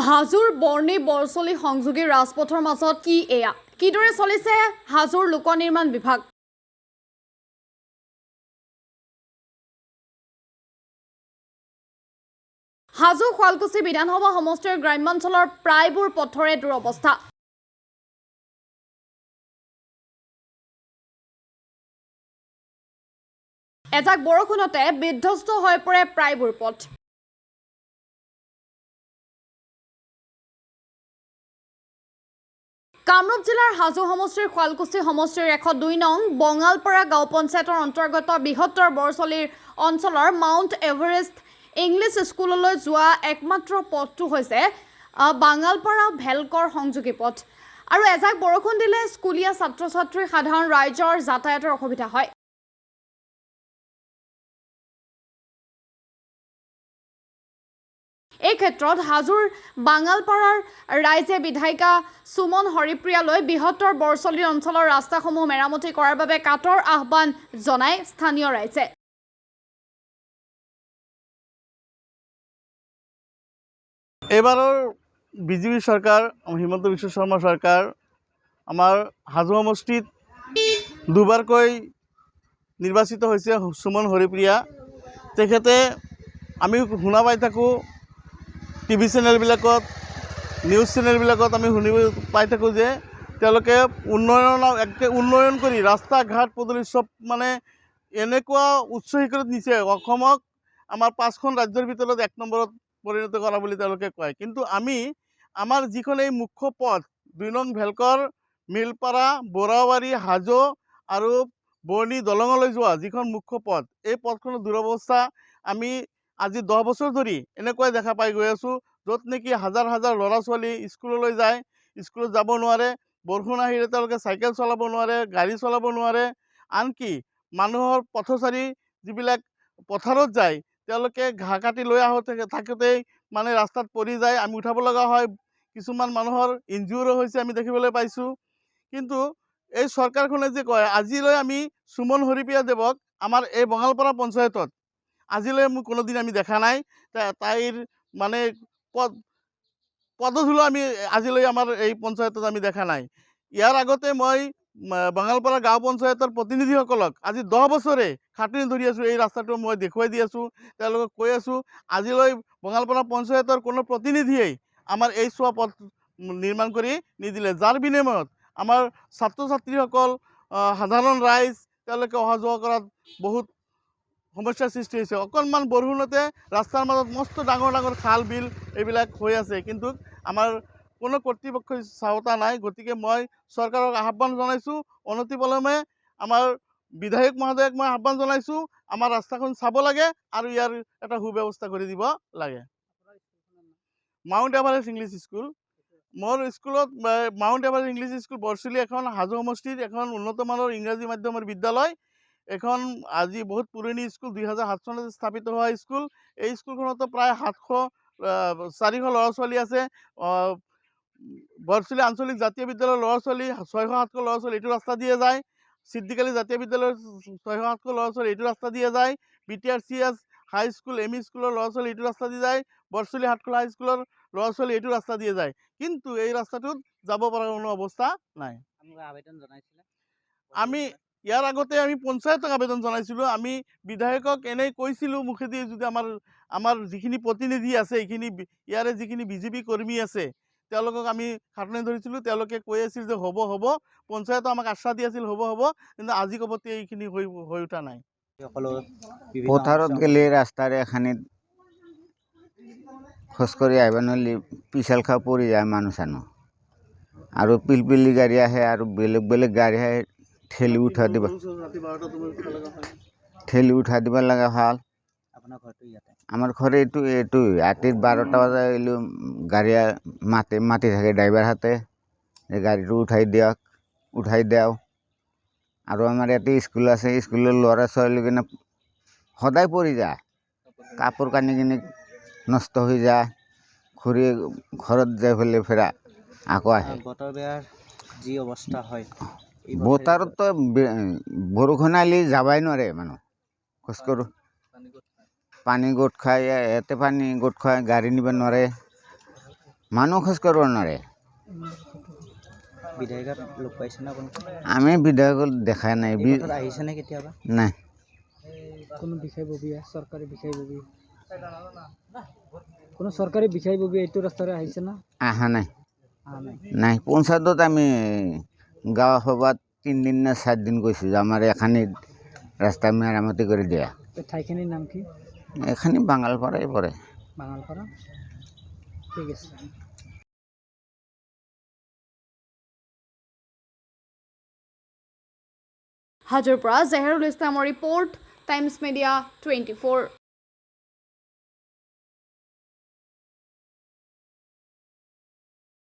হাজোৰ বৰ্ণি বৰচলি সংযোগী ৰাজপথৰ মাজত কিদৰে চলিছে হাজোৰ লোক নিৰ্মাণ বিভাগ। হাজো শুৱালকুছি বিধানসভা সমষ্টিৰ গ্ৰাম্যাঞ্চলৰ প্ৰায়বোৰ পথৰে দুৰৱস্থা। এজাক বৰষুণতে বিধ্বস্ত হৈ পৰে প্ৰায়বোৰ পথ। কামৰূপ জিলাৰ হাজো সমষ্টিৰ শুৱালকুছি সমষ্টিৰ 102 নং বঙালপাৰা গাঁও পঞ্চায়তৰ অন্তৰ্গত বৃহত্তৰ বৰচলিৰ অঞ্চলৰ মাউণ্ট এভাৰেষ্ট ইংলিছ স্কুললৈ যোৱা একমাত্ৰ পথটো হৈছে বাঙালপাৰা ভেলকৰ সংযোগী পথ। আৰু এজাক বৰষুণ দিলে স্কুলীয়া ছাত্ৰ ছাত্ৰী সাধাৰণ ৰাইজৰ যাতায়াতৰ অসুবিধা হয়। এই ক্ষেত্ৰত হাজোৰ বাঙালপাৰাৰ ৰাইজে বিধায়িকা সুমন হৰিপ্ৰিয়ালৈ বৃহত্তৰ বৰচলি অঞ্চলৰ ৰাস্তাসমূহ মেৰামতি কৰাৰ বাবে কাটৰ আহ্বান জনায় স্থানীয় ৰাইজে। এইবাৰৰ বিজেপি চৰকাৰ হিমন্ত বিশ্ব শৰ্মা চৰকাৰ আমাৰ হাজো সমষ্টিত দুবাৰকৈ নিৰ্বাচিত হৈছে সুমন হৰিপ্ৰিয়া। তেখেতে আমি শুনা পাই থাকোঁ টিভি চেনেলবিলাকত নিউজ চেনেলবিলাকত আমি শুনিব পাই থাকোঁ যে তেওঁলোকে উন্নয়ন কৰি ৰাস্তা ঘাট পদূলি চব মানে এনেকুৱা উচ্চ শিখৰত নিছে, অসমক আমাৰ 5খন ৰাজ্যৰ ভিতৰত 1 নম্বৰত পৰিণত কৰা বুলি তেওঁলোকে কয়। কিন্তু আমাৰ যিখন এই মুখ্য পথ 2 নং ভেলকৰ মিলপাৰা বৰাবাৰী হাজো আৰু বৰ্ণি দলঙলৈ যোৱা যিখন মুখ্য পথ, এই পথখনৰ দুৰৱস্থা আমি আজি 10 বছৰ ধৰি এনেকুৱাই দেখা পাই গৈ আছোঁ। য'ত নেকি হাজাৰ হাজাৰ ল'ৰা ছোৱালী স্কুললৈ যায়, স্কুলত যাব নোৱাৰে, বৰষুণ আহিলে তেওঁলোকে চাইকেল চলাব নোৱাৰে, গাড়ী চলাব নোৱাৰে। আনকি মানুহৰ পথচাৰী যিবিলাক পথাৰত যায় তেওঁলোকে ঘাঁহ কাটি লৈ থাকোঁতেই মানে ৰাস্তাত পৰি যায়, আমি উঠাব লগা হয়। কিছুমান মানুহৰ ইনজিউৰো হৈছে আমি দেখিবলৈ পাইছোঁ। কিন্তু এই চৰকাৰখনে যে কয় আজিলৈ আমি সুমন হৰিপ্ৰিয়া দেৱক আমাৰ এই বঙালপাৰা পঞ্চায়তত আজিলৈ মোক কোনোদিন আমি দেখা নাই। তাইৰ মানে পদধূলি আমি আজিলৈ আমাৰ এই পঞ্চায়তত আমি দেখা নাই। ইয়াৰ আগতে মই বাঙালপাৰা গাঁও পঞ্চায়তৰ প্ৰতিনিধিসকলক আজি 10 বছৰে খাটনি ধৰি আছোঁ, এই ৰাস্তাটো মই দেখুৱাই দি আছোঁ, তেওঁলোকক কৈ আছোঁ। আজিলৈ বঙালপাৰা পঞ্চায়তৰ কোনো প্ৰতিনিধিয়েই আমাৰ এই চোৱা পথ নিৰ্মাণ কৰি নিদিলে, যাৰ বিনিময়ত আমাৰ ছাত্ৰ ছাত্ৰীসকল সাধাৰণ ৰাইজ তেওঁলোকে অহা যোৱা কৰাত বহুত সমস্যাৰ সৃষ্টি হৈছে। অকণমান বৰষুণতে ৰাস্তাৰ মাজত মস্ত ডাঙৰ ডাঙৰ খাল বিল এইবিলাক হৈ আছে, কিন্তু আমাৰ কোনো কৰ্তৃপক্ষই চাওঁতা নাই। গতিকে মই চৰকাৰক আহ্বান জনাইছোঁ, অনতিপলমে আমাৰ বিধায়ক মহোদয়ক মই আহ্বান জনাইছোঁ, আমাৰ ৰাস্তাখন চাব লাগে আৰু ইয়াৰ এটা সুব্যৱস্থা কৰি দিব লাগে। মাউণ্ট এভাৰেষ্ট ইংলিছ স্কুল, মোৰ স্কুলত মাউণ্ট এভাৰেষ্ট ইংলিছ স্কুল বৰচলি এখন হাজো সমষ্টিত এখন উন্নতমানৰ ইংৰাজী মাধ্যমৰ বিদ্যালয়। এখন আজি বহুত পুৰণি স্কুল, 2007 চনত স্থাপিত হোৱা স্কুল। এই স্কুলখনতো প্ৰায় 400 ল'ৰা ছোৱালী আছে। বৰচলি আঞ্চলিক জাতীয় বিদ্যালয়ৰ ল'ৰা ছোৱালী 600-700 ল'ৰা ছোৱালী এইটো ৰাস্তা দিয়ে যায়। সিদ্দিকালী জাতীয় বিদ্যালয়ৰ 600-700 ল'ৰা ছোৱালী এইটো ৰাস্তা দিয়ে যায়। BTRCS হাই স্কুল এম ই স্কুলৰ ল'ৰা ছোৱালী এইটো ৰাস্তা দিয়ে যায়। বৰচলি হাটখোলা হাই স্কুলৰ ল'ৰা ছোৱালী এইটো ৰাস্তা দিয়ে যায়। কিন্তু এই ৰাস্তাটোত যাব পৰা কোনো অৱস্থা নাই। আমি ইয়াৰ আগতে আমি পঞ্চায়তক আবেদন জনাইছিলোঁ। আমি বিধায়কক এনেই কৈছিলোঁ মুখেদি, যদি আমাৰ যিখিনি প্ৰতিনিধি আছে এইখিনি ইয়াৰে যিখিনি বিজেপি কৰ্মী আছে তেওঁলোকক আমি খাটনি ধৰিছিলোঁ। তেওঁলোকে কৈ আছিল যে হ'ব হ'ব, পঞ্চায়তো আমাক আশ্বাস দি আছিল হ'ব হ'ব, কিন্তু আজি কবতে এইখিনি হৈ উঠা নাই। পথাৰত গেলে ৰাস্তাৰ এখানিত খোজকাঢ়ি আহিব নোৱাৰিলে পিছাল খাই পৰি যায় মানুহ চানুহ, আৰু পিলপিলি গাড়ী আহে আৰু বেলেগ বেলেগ গাড়ী আহে, ঠেলি উঠাই দিব লগা ভাল। আমাৰ ঘৰ এইটো ৰাতিৰ 12টা বজাত আহিলেও গাড়ী মাতি থাকে ড্ৰাইভাৰ হাতে, এই গাড়ীটো উঠাই দিওঁ। আৰু আমাৰ ইয়াতে স্কুল আছে, স্কুলৰ ল'ৰা ছোৱালীখিনি সদায় পৰি যায়, কাপোৰ কানি নষ্ট হৈ যায়, ঘৰত যাই পেলাই ফেৰা আকৌ আহে। বতৰ বেয়াৰ যি অৱস্থা হয়, বতৰতো বৰষুণ আহিলে যাবাই নোৱাৰে মানুহ, খোজকাঢ়ো পানী গোট খায়, ইয়াতে পানী গোট খায়, গাড়ী নিব নোৱাৰে। মানুহ খোজ কাঢ়িব নোৱাৰে বিধায়িকাত লগ পাইছেনে আপোনালোকে আমি বিধায়কক দেখা নাই এই পথত আহিছেনে কেতিয়াবা নাই কোনো বিষয়ববীয়া চৰকাৰী বিষয়ববী কোনো চৰকাৰী বিষয়ববী এইটো ৰাস্তাৰে আহিছে না অহা নাই অহা নাই নাই পঞ্চায়তত আমি গাঁও সভাত 3 দিন না 4 দিন গৈছোঁ যে আমাৰ এখানি ৰাস্তা মেৰামতি কৰি দিয়া এই ঠাইখিনিৰ নাম কি এখানি বাঙালপাৰাই পৰে বাঙালপাৰা ঠিক আছে হাজোৰ পৰা জেহেৰুল ইছলামৰ ৰিপৰ্ট টাইমছ মিডিয়া 24